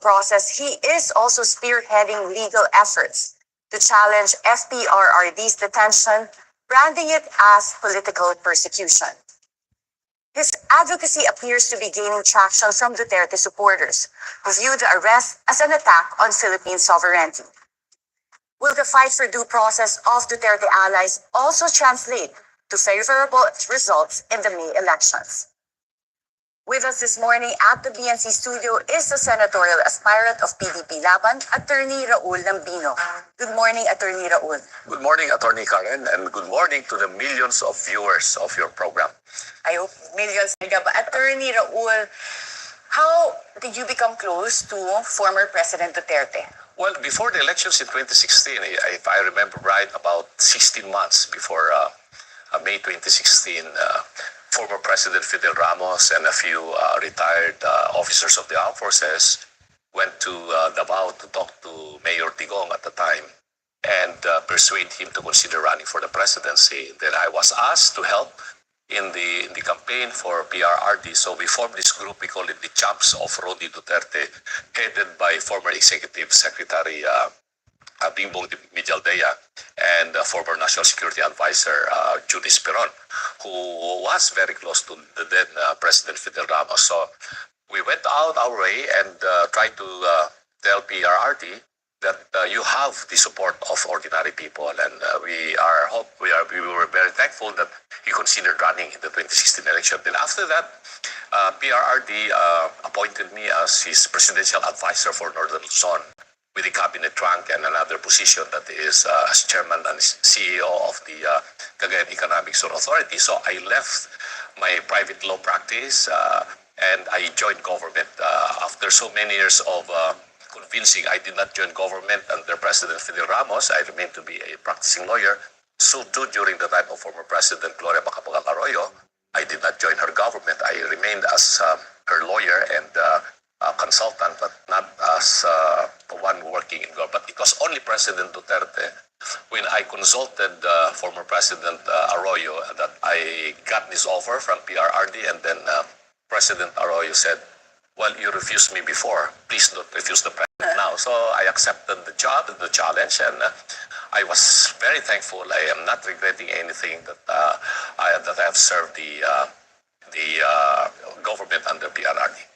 process, he is also spearheading legal efforts to challenge FPRRD's detention, branding it as political persecution. His advocacy appears to be gaining traction from Duterte supporters, who view the arrest as an attack on Philippine sovereignty. Will the fight for due process of Duterte allies also translate to favorable results in the May elections? With us this morning at the BNC studio is the senatorial aspirant of PDP Laban, Attorney Raul Lambino. Good morning, Attorney Raul. Good morning, Attorney Karen, and good morning to the millions of viewers of your program. I hope millions. Attorney Raul, how did you become close to former President Duterte? Well, before the elections in 2016, if I remember right, about 16 months before May 2016, former President Fidel Ramos and a few retired officers of the armed forces went to Davao to talk to Mayor Tigong at the time and persuade him to consider running for the presidency. Then I was asked to help in the campaign for PRRD. So we formed this group, we call it the Champs of Rodi Duterte, headed by former Executive Secretary Bingbong Mijaldea and former National Security Advisor Judis Peron, who was very close to the then President Fidel Ramos. So we went out our way and tried to tell PRRD that you have the support of ordinary people, and we were very thankful that he considered running in the 2016 election. Then after that, PRRD appointed me as his presidential advisor for Northern Luzon, with the cabinet rank and another position that is as chairman and CEO of the Cagayan Economic Zone Authority. So I left my private law practice and I joined government. After so many years of convincing, I did not join government under President Fidel Ramos. I remained to be a practicing lawyer. So too, during the time of former President Gloria Macapagal Arroyo, I did not join her government. I remained as her lawyer and consultant, but not as the one working in government. But it was only President Duterte, when I consulted former President Arroyo, that I got this offer from PRRD, and then President Arroyo said, well, you refused me before, please don't refuse the president now. So I accepted the job, the challenge, and I was very thankful. I am not regretting anything that I have served the government under PRRD.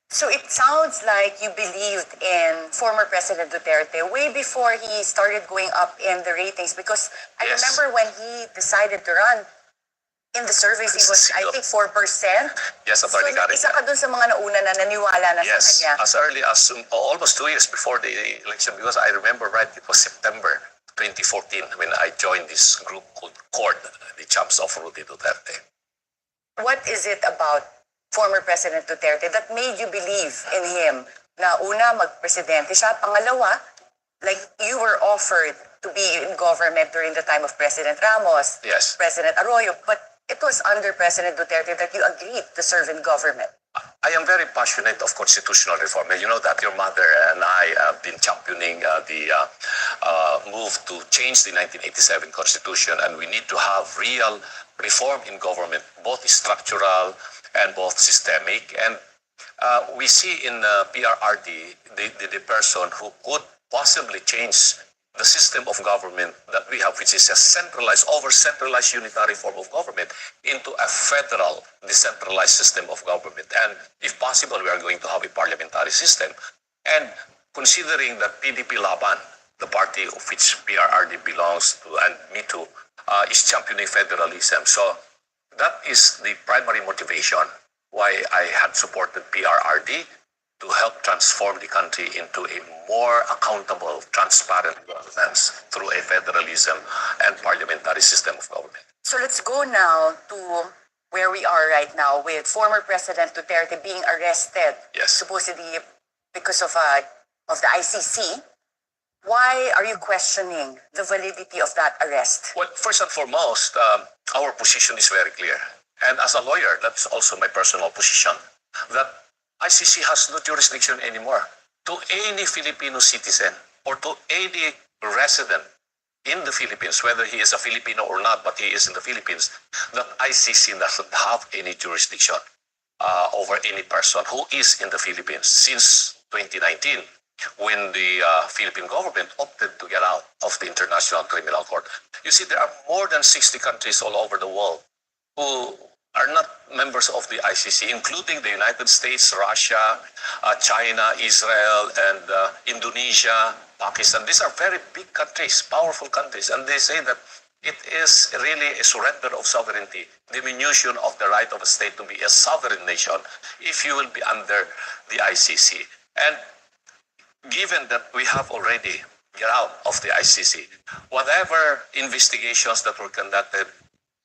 So it sounds like you believed in former President Duterte way before he started going up in the ratings, because I remember when he decided to run, in the surveys, he was, I think, 4%. Yes, Attorney Karen. Isa ka dun sa mga nauna na naniwala na sa kanya. As early as almost 2 years before the election, because I remember right, it was September 2014 when I joined this group called CORD, the Champs of Rodi Duterte. What is it about former President Duterte that made you believe in him? Na una, mag-presidente siya. Pangalawa, like you were offered to be in government during the time of President Ramos, President Arroyo, but it was under President Duterte that you agreed to serve in government. I am very passionate of constitutional reform. You know that your mother and I have been championing the move to change the 1987 Constitution, and we need to have real reform in government, both structural and both systemic. And we see in PRRD the person who could possibly change the system of government that we have, which is a centralized, over-centralized unitary form of government, into a federal, decentralized system of government. And if possible, we are going to have a parliamentary system. And considering that PDP Laban, the party of which PRRD belongs to, and me too, is championing federalism. So that is the primary motivation why I had supported PRRD, to help transform the country into a more accountable, transparent governance through a federalism and parliamentary system of government. So let's go now to where we are right now with former President Duterte being arrested, supposedly because of the ICC. Why are you questioning the validity of that arrest? Well, first and foremost, our position is very clear. And as a lawyer, that's also my personal position, that ICC has no jurisdiction anymore to any Filipino citizen or to any resident in the Philippines, whether he is a Filipino or not, but he is in the Philippines, that ICC doesn't have any jurisdiction over any person who is in the Philippines, since 2019 when the Philippine government opted to get out of the International Criminal Court. You see, there are more than 60 countries all over the world who are not members of the ICC, including the United States, Russia, China, Israel, and Indonesia, Pakistan. These are very big countries, powerful countries, and they say that it is really a surrender of sovereignty, diminution of the right of a state to be a sovereign nation if you will be under the ICC. And given that we have already get out of the ICC, whatever investigations that were conducted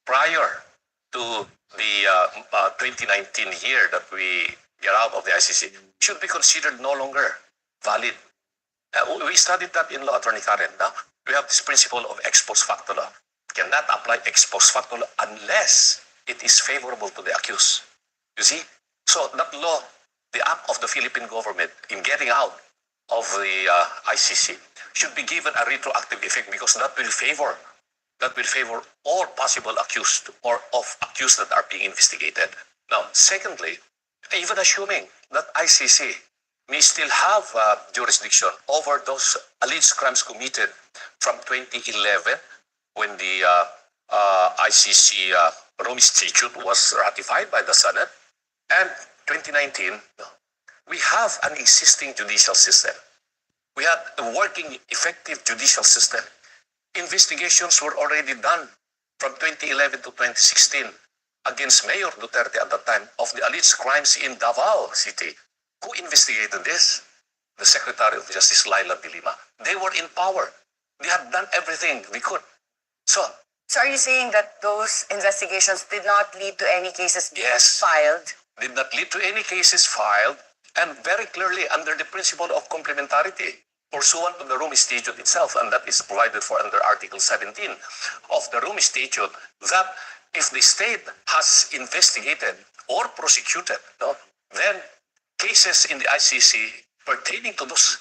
prior to the 2019 year that we get out of the ICC should be considered no longer valid. We studied that in law, Attorney Karen. Now, we have this principle of ex post facto law. Cannot apply ex post facto law unless it is favorable to the accused. You see? So that law, the act of the Philippine government in getting out of the ICC should be given a retroactive effect because that will favor all possible accused or of accused that are being investigated. Now, secondly, even assuming that ICC may still have jurisdiction over those alleged crimes committed from 2011 when the ICC Rome Statute was ratified by the Senate, and 2019, we have an existing judicial system. We had a working, effective judicial system. Investigations were already done from 2011 to 2016 against Mayor Duterte at that time of the alleged crimes in Davao City. Who investigated this? The Secretary of Justice, Laila De Lima. They were in power. They had done everything they could. So are you saying that those investigations did not lead to any cases being Yes. filed? Did not lead to any cases filed, and very clearly under the principle of complementarity pursuant to the Rome Statute itself, and that is provided for under Article 17 of the Rome Statute, that if the state has investigated or prosecuted, then cases in the ICC pertaining to those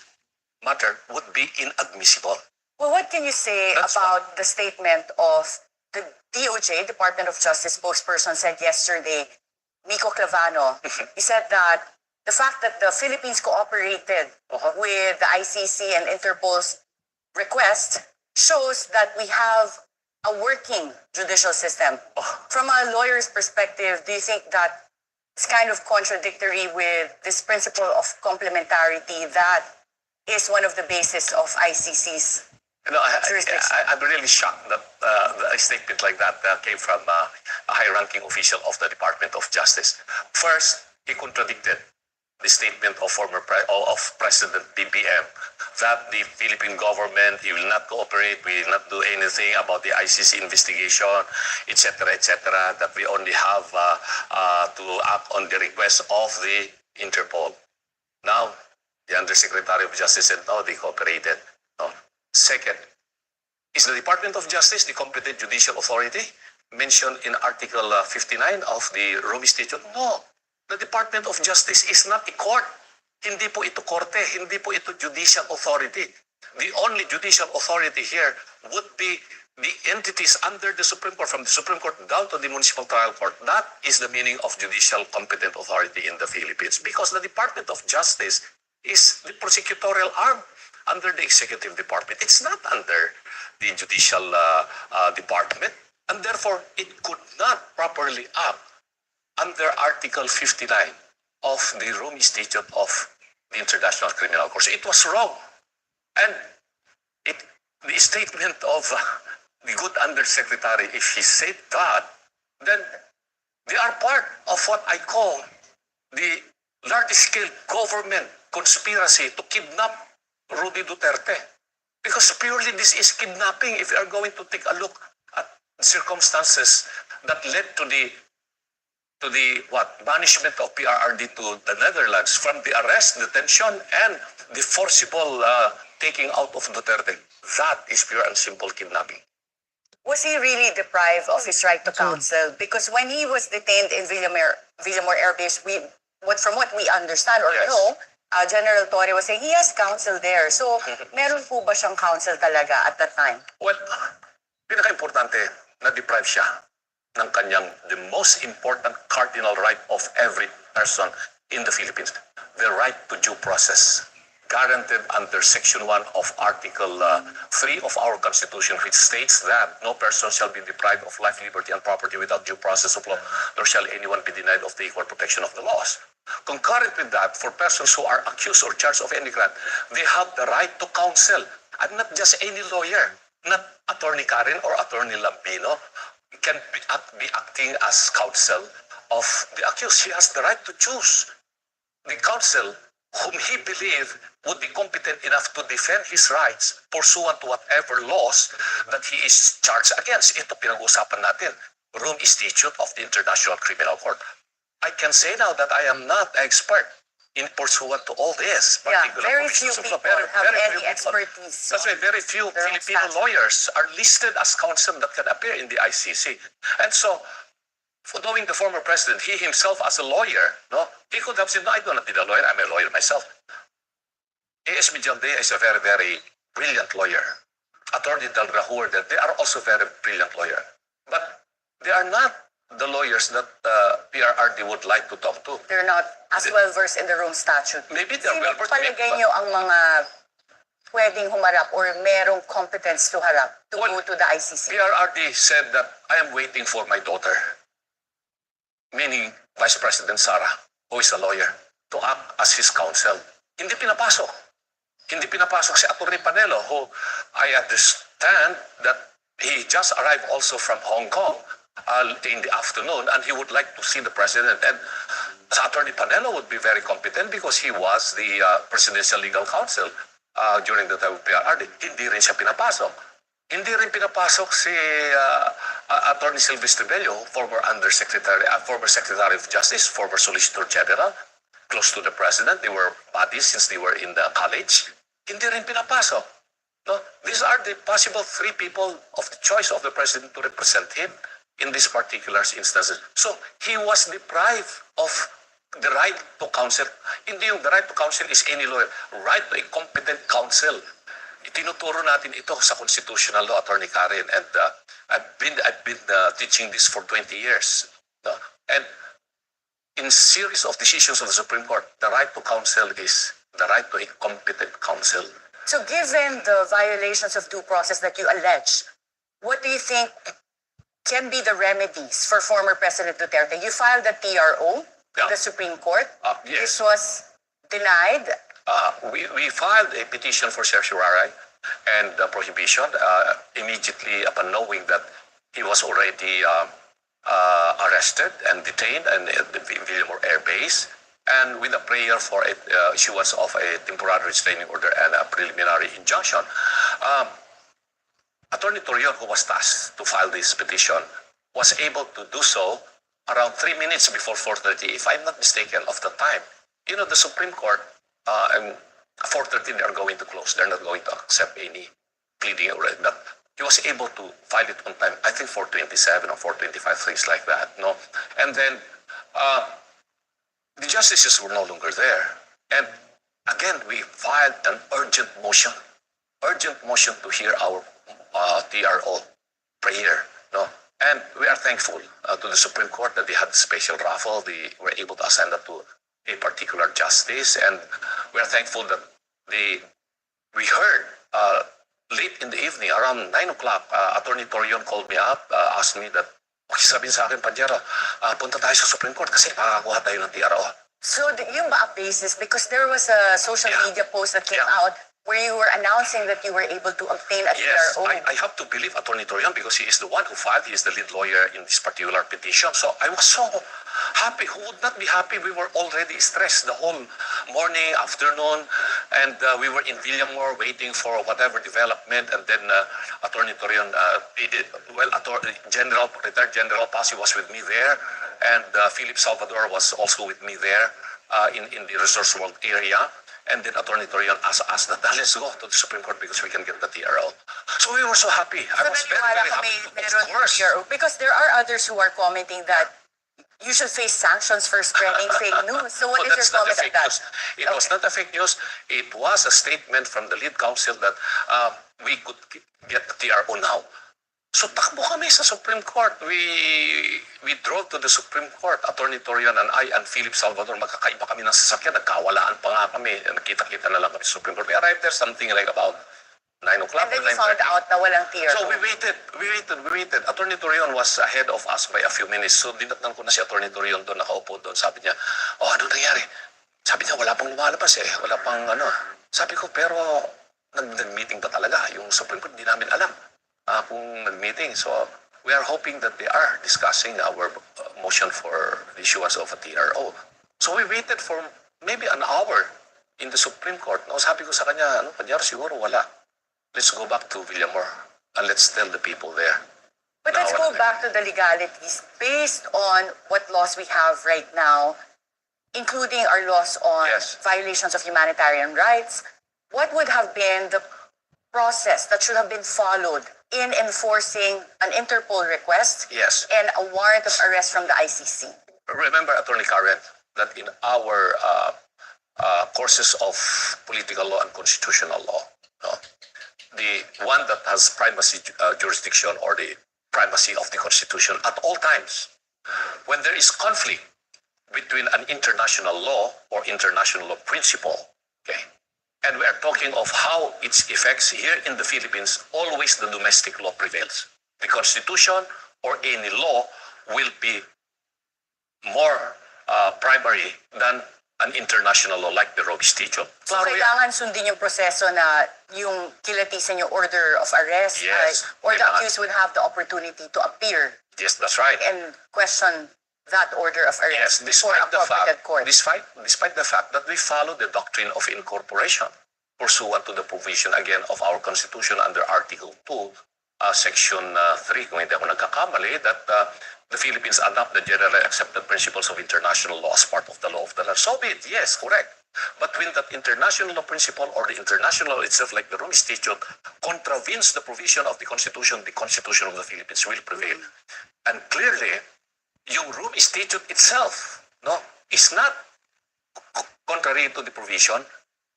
matter would be inadmissible. Well, what can you say That's about the statement of the DOJ, Department of Justice spokesperson said yesterday, Nico Clavano? He said that the fact that the Philippines cooperated with the ICC and Interpol's request shows that we have a working judicial system. From a lawyer's perspective, do you think that it's kind of contradictory with this principle of complementarity that is one of the basis of ICC's jurisdiction? I'm really shocked that a statement like that came from a high-ranking official of the Department of Justice. First, he contradicted the statement of President BBM that the Philippine government will not cooperate, will not do anything about the ICC investigation, etc., that we only have to act on the request of the Interpol. Now, the Undersecretary of Justice said, no, they cooperated. No. Second, is the Department of Justice the competent judicial authority mentioned in Article 59 of the Rome Statute? No. The Department of Justice is not a court. Hindi po ito korte, hindi po ito judicial authority. The only judicial authority here would be the entities under the Supreme Court, from the Supreme Court down to the Municipal Trial Court. That is the meaning of judicial competent authority in the Philippines, because the Department of Justice is the prosecutorial arm under the Executive Department. It's not under the Judicial Department, and therefore it could not properly act under Article 59 of the Rome Statute of the International Criminal Court. So it was wrong. And the statement of the good Undersecretary, if he said that, then they are part of what I call the large-scale government conspiracy to kidnap Rudy Duterte. Because purely this is kidnapping if you are going to take a look at circumstances that led to the banishment of PRRD to the Netherlands, from the arrest, detention, and the forcible taking out of Duterte. That is pure and simple kidnapping. Was he really deprived of his right to counsel? Because when he was detained in Villamor Air Base, from what we understand or Yes. know, General Torre was saying he has counsel there. So, meron po ba siyang counsel talaga at that time? Well, pinaka-importante, na-deprive siya ng kanyang the most important cardinal right of every person in the Philippines. The right to due process, guaranteed under Section 1 of Article 3 of our Constitution, which states that no person shall be deprived of life, liberty, and property without due process of law, nor shall anyone be denied of the equal protection of the laws. Concurrent with that, for persons who are accused or charged of any crime, they have the right to counsel, and not just any lawyer, not Attorney Karen or Attorney Lambino can be acting as counsel of the accused. She has the right to choose the counsel whom he believed would be competent enough to defend his rights pursuant to whatever laws that he is charged against. Ito pinag-usapan natin, Rome Institute of the International Criminal Court. I can say now that I am not expert in pursuant to all this. Yeah, very few people have any expertise. That's why very few Filipino lawyers are listed as counsel that can appear in the ICC. And so, for knowing the former president, he himself as a lawyer, no, he could have said, no, I do not need a lawyer, I'm a lawyer myself. A.S. Mijaldea is a very, very brilliant lawyer. Attorney Del Rahur, they are also very brilliant lawyer. But they are not the lawyers that PRRD would like to talk to. They're not as well versed in the Rome Statute. Maybe they're well versed. Palagay nyo ang mga pwedeng humarap or merong competence to harap to go to the ICC? PRRD said that I am waiting for my daughter, meaning Vice President Sara, who is a lawyer, to act as his counsel. Hindi pinapasok. Hindi pinapasok si Atty. Panelo, who I understand that he just arrived also from Hong Kong in the afternoon, and he would like to see the president. And Atty. Panelo would be very competent because he was the presidential legal counsel during the time of PRRD. Hindi rin siya pinapasok. Hindi rin pinapasok si Attorney Silvestre Bello, former Undersecretary, former Secretary of Justice, former Solicitor General, close to the president. They were buddies since they were in the college. Hindi rin pinapasok. No? These are the possible three people of the choice of the president to represent him in these particular instances. So he was deprived of the right to counsel. Hindi yung the right to counsel is any lawyer. Right to a competent counsel. Itinuturo natin ito sa constitutional law, Attorney Karen, and I've been teaching this for 20 years. No? And in series of decisions of the Supreme Court, the right to counsel is the right to a competent counsel. So given the violations of due process that you allege, what do you think can be the remedies for former President Duterte? You filed a TRO in the Supreme Court. Yes. This was denied. We filed a petition for certiorari and prohibition immediately upon knowing that he was already arrested and detained and at the Villamor Air Base, and with a prayer for issuance of a temporary restraining order and a preliminary injunction. Attorney Torion, who was tasked to file this petition, was able to do so around 3 minutes before 4:30, if I'm not mistaken, of the time. You know, the Supreme Court, and 4:30 they are going to close. They're not going to accept any pleading already. But he was able to file it on time, I think 4:27 or 4:25, things like that. No, and then the justices were no longer there. And again, we filed an urgent motion to hear our TRO prayer. No, and we are thankful to the Supreme Court that they had a special raffle. They were able to assign that to a particular justice, and we are thankful that we heard late in the evening, around 9 o'clock, Attorney Torion called me up, asked me that, sabihin sa akin, Pajero, punta tayo sa Supreme Court kasi makakuha tayo ng TRO. So yung ba basis, because there was a social media post that came out where you were announcing that you were able to obtain a TRO. I have to believe Attorney Torion because he is the one who filed. He is the lead lawyer in this particular petition. So I was so happy. Who would not be happy? We were already stressed the whole morning, afternoon, and we were in Villamor waiting for whatever development. And then Attorney Torion did it. Well, retired General Pasi was with me there, and Philip Salvador was also with me there in the Resource World area. And then Attorney Torion asked us that let's go to the Supreme Court because we can get the TRO. So we were so happy. I was very, very happy. Of course. Because there are others who are commenting that you should face sanctions for spreading fake news. So what is your comment on that? It was not a fake news. It was a statement from the lead counsel that we could get the TRO now. So takbo kami sa Supreme Court. We drove to the Supreme Court. Attorney Torian and I and Philip Salvador, magkakaiba kami ng sasakyan. Nagkawalaan pa nga kami. Nakita-kita na lang kami sa Supreme Court. We arrived there something like about 9 o'clock. And then you found out na walang tier. So we waited. Attorney Torion was ahead of us by a few minutes. So dinatnan ko na si Attorney Torion doon, nakaupo doon. Sabi niya, oh, ano nangyari? Sabi niya, wala pang lumalabas eh. Wala pang ano. Sabi ko, pero nag-meeting pa talaga. Yung Supreme Court, hindi namin alam kung nag-meeting. So we are hoping that they are discussing our motion for the issuance of a TRO. So we waited for maybe an hour in the Supreme Court. No, sabi ko sa kanya, ano, kanyar siguro wala. Let's go back to Villamor and let's tell the people there. But let's go back to the legalities. Based on what laws we have right now, including our laws on Yes. violations of humanitarian rights, what would have been the process that should have been followed in enforcing an Interpol request Yes. and a warrant of arrest from the ICC? Remember, Attorney Karen, that in our courses of political law and constitutional law, no, the one that has primacy jurisdiction or the primacy of the Constitution at all times, when there is conflict between an international law or international law principle, okay, and we are talking of how its effects here in the Philippines, always the domestic law prevails. The Constitution or any law will be more primary than an international law like the Rome Statute. So kailangan sundin yung proseso na yung kilatisan yung order of arrest, Yes, or the kailangan. accused would have the opportunity to appear Yes, that's right. and question that order of Yes, arrest before a competent court. despite the fact that we follow the doctrine of incorporation pursuant to the provision again of our Constitution under Article 2, Section 3, kung hindi ako nagkakamali, that the Philippines adopt the generally accepted principles of international law as part of the law of the land. So be it, yes, correct. But when that international law principle or the international law itself, like the Rome Statute, contravenes the provision of the Constitution of the Philippines will prevail. And clearly, yung Rome Statute itself, no, is not contrary to the provision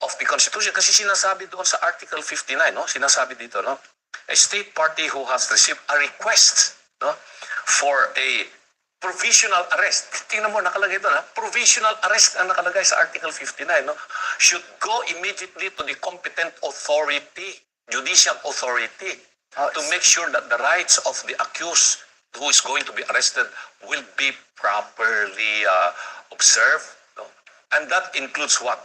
of the Constitution. Kasi sinasabi doon sa Article 59, no, sinasabi dito, no, a state party who has received a request, no, for a provisional arrest. Tingnan mo, nakalagay doon, ha? Provisional arrest ang nakalagay sa Article 59, no, should go immediately to the competent authority, judicial authority, to make sure that the rights of the accused who is going to be arrested will be properly observed. No? And that includes what?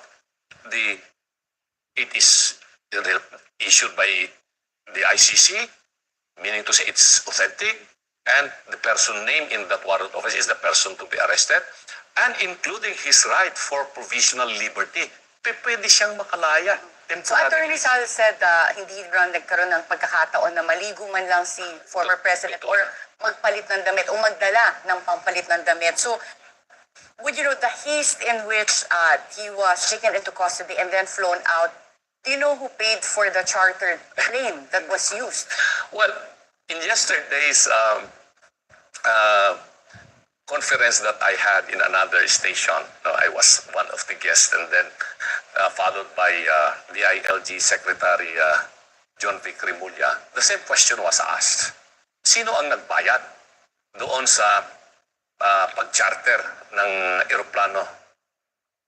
It is issued by the ICC, meaning to say it's authentic, and the person named in that warrant of arrest is the person to be arrested, and including his right for provisional liberty. Pwede siyang makalaya. So Attorney Sal said hindi rin nagkaroon ng pagkakataon na maligo man lang si former president or magpalit ng damit o magdala ng pampalit ng damit. So would you know the haste in which he was taken into custody and then flown out, do you know who paid for the chartered plane that was used? Well, in yesterday's conference that I had in another station, I was one of the guests, and then followed by the ILG Secretary John Vic Rimulya. The same question was asked. Sino ang nagbayad doon sa pag-charter ng eroplano?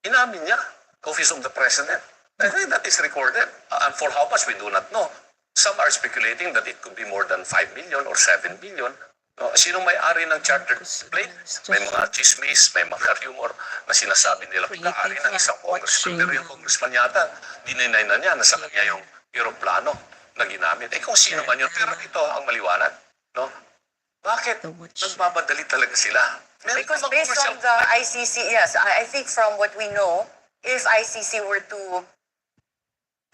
Inamin niya, Office of the President. I think that is recorded. And for how much, we do not know. Some are speculating that it could be more than 5 million or 7 million. No, sino may-ari ng charter plane? May mga chismis, may mga rumor na sinasabi nila may-ari ng isang congressman. Pero yung congressman yata, dininay na niya na sa kanya yung aeroplano na ginamit. Eh kung sino man yun, pero ito ang maliwanag. No? Bakit? Nagbabadali talaga sila. Because based on the ICC, yes, I think from what we know, if ICC were to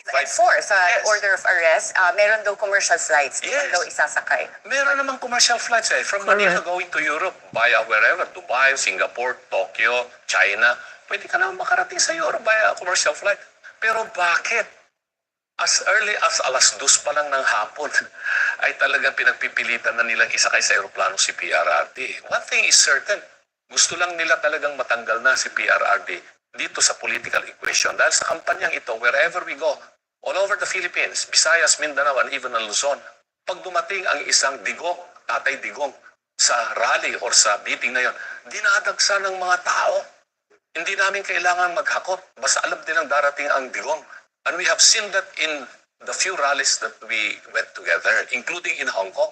enforce Yes. order of arrest, meron daw commercial flights, Yes. meron daw isasakay. Meron namang commercial flights from Manila going to Europe via wherever, Dubai, Singapore, Tokyo, China. Pwede ka naman makarating sa Europe via commercial flight. Pero bakit? As early as 2:00 pa lang ng hapon, ay talagang pinagpipilitan na nilang isakay sa aeroplano si PRRD. One thing is certain, gusto lang nila talagang matanggal na si PRRD dito sa political equation. Dahil sa kampanyang ito, wherever we go, all over the Philippines, Visayas, Mindanao, and even Luzon, Pag dumating ang isang digong, tatay digong, sa rally or sa meeting na yon, dinadagsa ng mga tao. Hindi namin kailangan maghakot. Basta alam nilang darating ang digong. And we have seen that in the few rallies that we went together, including in Hong Kong.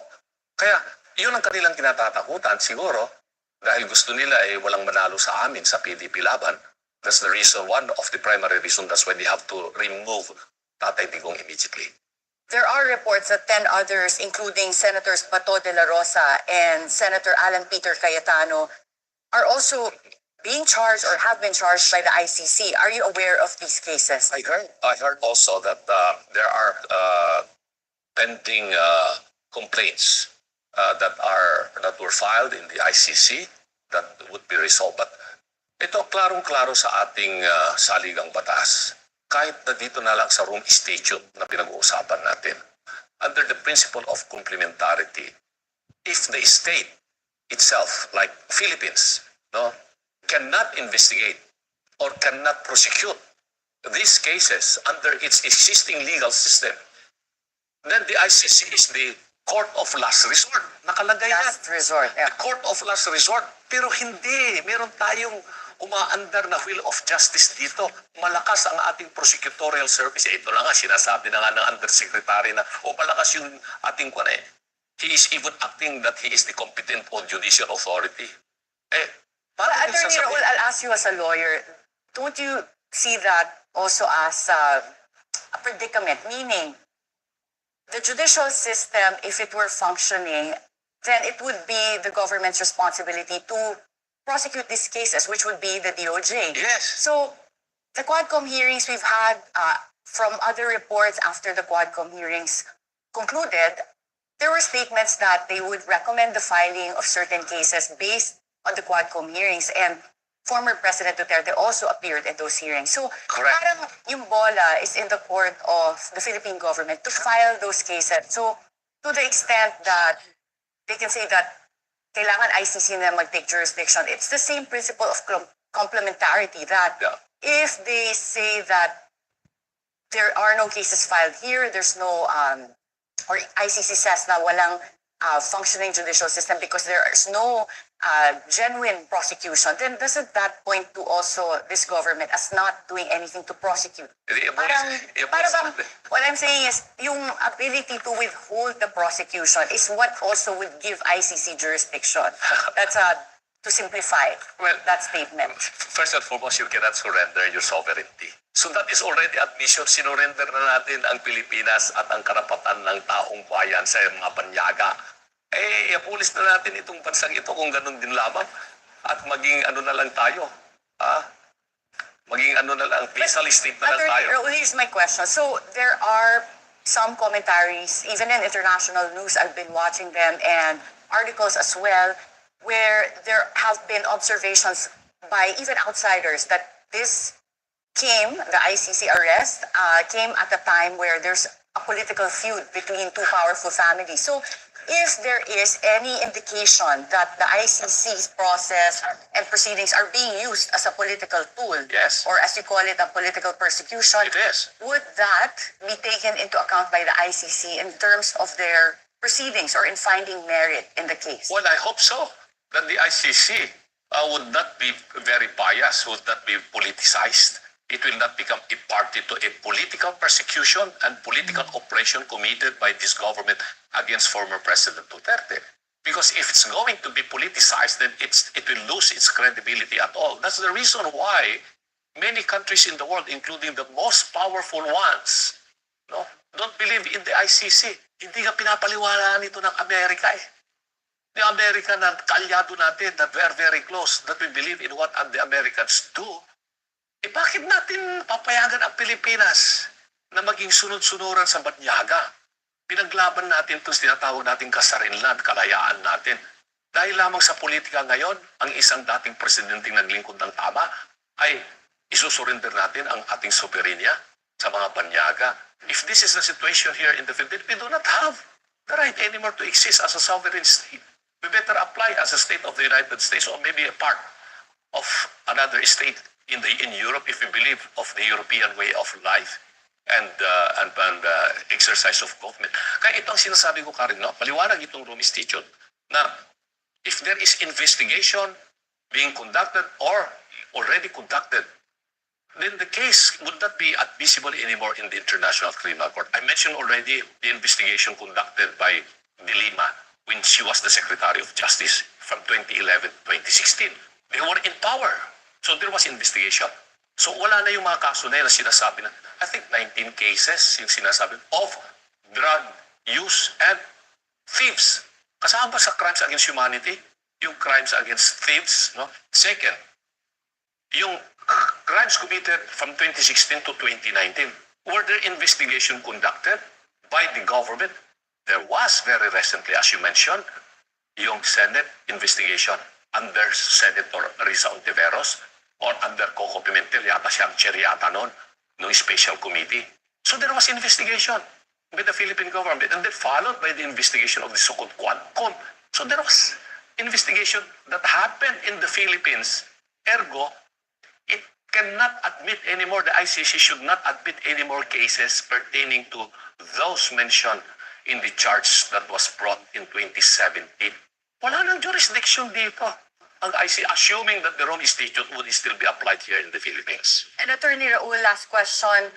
Kaya, yun ang kanilang kinatatakutan siguro dahil gusto nila walang manalo sa amin sa PDP laban. That's the reason, one of the primary reason, that's why they have to remove Tatay Digong immediately. There are reports that 10 others, including Senators Bato de la Rosa and Senator Alan Peter Cayetano, are also being charged or have been charged by the ICC. Are you aware of these cases? I heard also that there are pending complaints that were filed in the ICC that would be resolved. But ito klarong-klaro sa ating saligang batas. Kahit na dito na lang sa Rome Statute na pinag-uusapan natin, under the principle of complementarity, if the state itself, like Philippines, no, cannot investigate or cannot prosecute these cases under its existing legal system, then the ICC is the court of last resort. Nakalagay Last resort, yeah. the court of last resort. Pero hindi. Meron tayong umaandar na wheel of justice dito. Malakas ang ating prosecutorial service. Ito na nga, sinasabi na nga ng undersecretary na, malakas yung ating kwan eh. He is even acting that he is the competent on judicial authority. But Attorney Raul, I'll ask you as a lawyer, don't you see that also as a predicament? Meaning, the judicial system, if it were functioning, then it would be the government's responsibility to prosecute these cases, which would be the DOJ. Yes. So, the Quadcom hearings we've had, from other reports after the Quadcom hearings concluded, there were statements that they would recommend the filing of certain cases based on the Quadcom hearings, and former President Duterte also appeared at those hearings. So, correct. Parang yung bola is in the court of the Philippine government to file those cases. So, to the extent that they can say that kailangan ICC na mag-take jurisdiction, it's the same principle of complementarity that if they say that there are no cases filed here, there's no, or ICC says na walang functioning judicial system because there is no genuine prosecution, then doesn't that point to also this government as not doing anything to prosecute? Parang what I'm saying is, yung ability to withhold the prosecution is what also would give ICC jurisdiction. That's to simplify that statement. First and foremost, you cannot surrender your sovereignty. So that is already admission. Sinurrender na natin ang Pilipinas at ang karapatan ng taong bayan sa mga banyaga. Iapulis na natin itong bansang ito kung ganun din lamang. At maging ano na lang tayo. Maging ano na lang, peaceful state na lang tayo. Here's my question. So there are some commentaries, even in international news, I've been watching them, and articles as well, where there have been observations by even outsiders that this the ICC arrest, came at a time where there's a political feud between two powerful families. So if there is any indication that the ICC's process and proceedings are being used as a political tool, yes, or as you call it, a political persecution, it is. Would that be taken into account by the ICC in terms of their proceedings or in finding merit in the case? Well, I hope so. That the ICC would not be very biased, would not be politicized. It will not become a party to a political persecution and political oppression committed by this government against former President Duterte. Because if it's going to be politicized, then it will lose its credibility at all. That's the reason why many countries in the world, including the most powerful ones, don't believe in the ICC. Hindi nga pinapaliwalaan ito ng Amerika eh. The America na kaalyado natin, that we are very close, that we believe in what the Americans do, bakit natin papayagan ang Pilipinas na maging sunod-sunuran sa banyaga? Pinaglaban natin itong tinatawag natin kasarinlan, kalayaan natin. Dahil lamang sa politika ngayon, ang isang dating presidenting naglingkod ng tama ay isusurrender natin ang ating soberenya sa mga banyaga. If this is the situation here in the Philippines, we do not have the right anymore to exist as a sovereign state. We better apply as a state of the United States or maybe a part of another state in Europe if we believe of the European way of life. and exercise of government. Kaya ito ang sinasabi ko, Karen, no? Maliwanag itong Rome Statute na if there is investigation being conducted or already conducted, then the case would not be admissible anymore in the International Criminal Court. I mentioned already the investigation conducted by De Lima when she was the Secretary of Justice from 2011 to 2016. They were in power. So there was investigation. So wala na yung mga kaso na yun na sinasabi na, I think 19 cases yung sinasabi of drug use and thieves. Kasama ba sa crimes against humanity? Yung crimes against thieves, no? Second, yung crimes committed from 2016 to 2019, were there investigation conducted by the government? There was very recently, as you mentioned, yung Senate investigation under Senator Risa Ontiveros or under Coco Pimentel, yata siyang chair yata noon, ng special committee. So there was investigation by the Philippine government and then followed by the investigation of the so-called Quadcom. So there was investigation that happened in the Philippines. Ergo, it cannot admit anymore, the ICC should not admit any more cases pertaining to those mentioned in the charge that was brought in 2017. Wala nang jurisdiction dito ang ICC, assuming that the Rome Statute would still be applied here in the Philippines. And Attorney Raul, last question.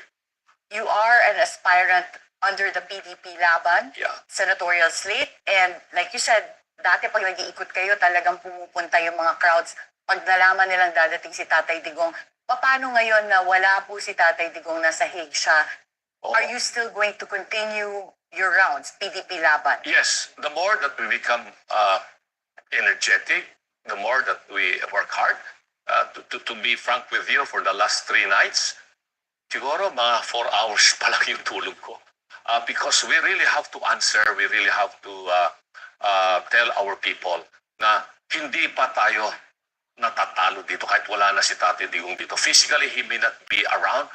You are an aspirant under the PDP Laban, Yeah. senatorial slate, and like you said, dati pag nag-iikot kayo, talagang pumupunta yung mga crowds. Pag nalaman nilang dadating si Tatay Digong, paano ngayon na wala po si Tatay Digong, nasa Hague siya? Are you still going to continue your rounds, PDP Laban? Yes, the more that we become energetic, the more that we work hard. To be frank with you, for the last 3 nights, siguro mga 4 hours pa lang yung tulog ko. Because we really have to answer, we really have to tell our people na hindi pa tayo natatalo dito kahit wala na si Tatay Digong dito. Physically, he may not be around,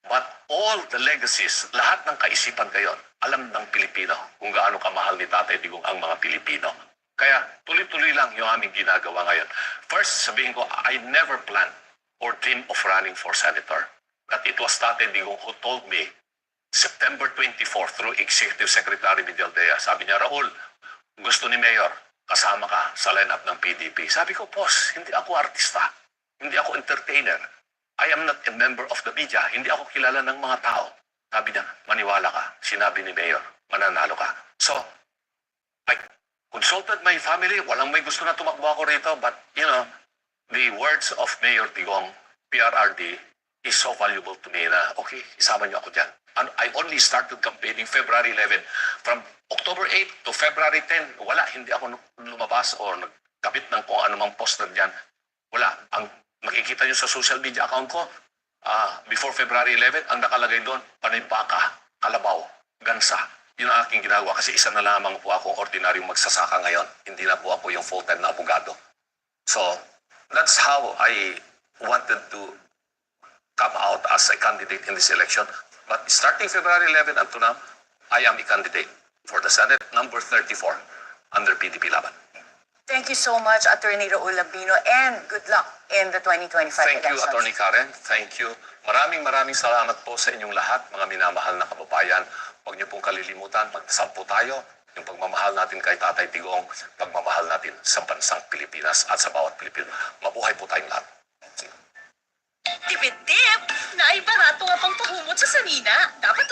but all the legacies, lahat ng kaisipan ngayon, alam ng Pilipino kung gaano kamahal ni Tatay Digong ang mga Pilipino. Kaya tuloy-tuloy lang yung aming ginagawa ngayon. First, sabihin ko, I never planned or dreamed of running for senator. That it was Tatay Digong who told me September 24 through Executive Secretary Midaldea. Sabi niya, Raul, gusto ni Mayor, kasama ka sa lineup ng PDP. Sabi ko, boss, hindi ako artista. Hindi ako entertainer. I am not a member of the media. Hindi ako kilala ng mga tao. Sabi niya, maniwala ka. Sinabi ni Mayor, mananalo ka. So, I consulted my family. Walang may gusto na tumakbo ako rito. But, you know, the words of Mayor Digong, PRRD, is so valuable to me na, okay, isama niyo ako dyan. And I only started campaigning February 11. From October 8 to February 10, wala, hindi ako lumabas o nagkabit ng kung anumang poster dyan. Wala. Ang makikita nyo sa social media account ko, before February 11, ang nakalagay doon, panibaka, kalabaw, gansa. Yun ang aking ginagawa kasi isa na lamang po ako ordinaryong magsasaka ngayon. Hindi na po ako yung full-time na abogado. So, that's how I wanted to come out as a candidate in this election. But starting February 11 until now, I am a candidate for the Senate number 34 under PDP Laban. Thank you so much, Attorney Raul Albino, and good luck in the 2025 Thank you, elections. Attorney Karen. Thank you. Maraming salamat po sa inyong lahat, mga minamahal na kababayan. Huwag niyo pong kalilimutan, magdasal po tayo, yung pagmamahal natin kay Tatay Digong, pagmamahal natin sa bansang Pilipinas at sa bawat Pilipino. Mabuhay po tayong lahat. Tipid-tip! Naibarato nga pang pahumot sa sanina. Dapat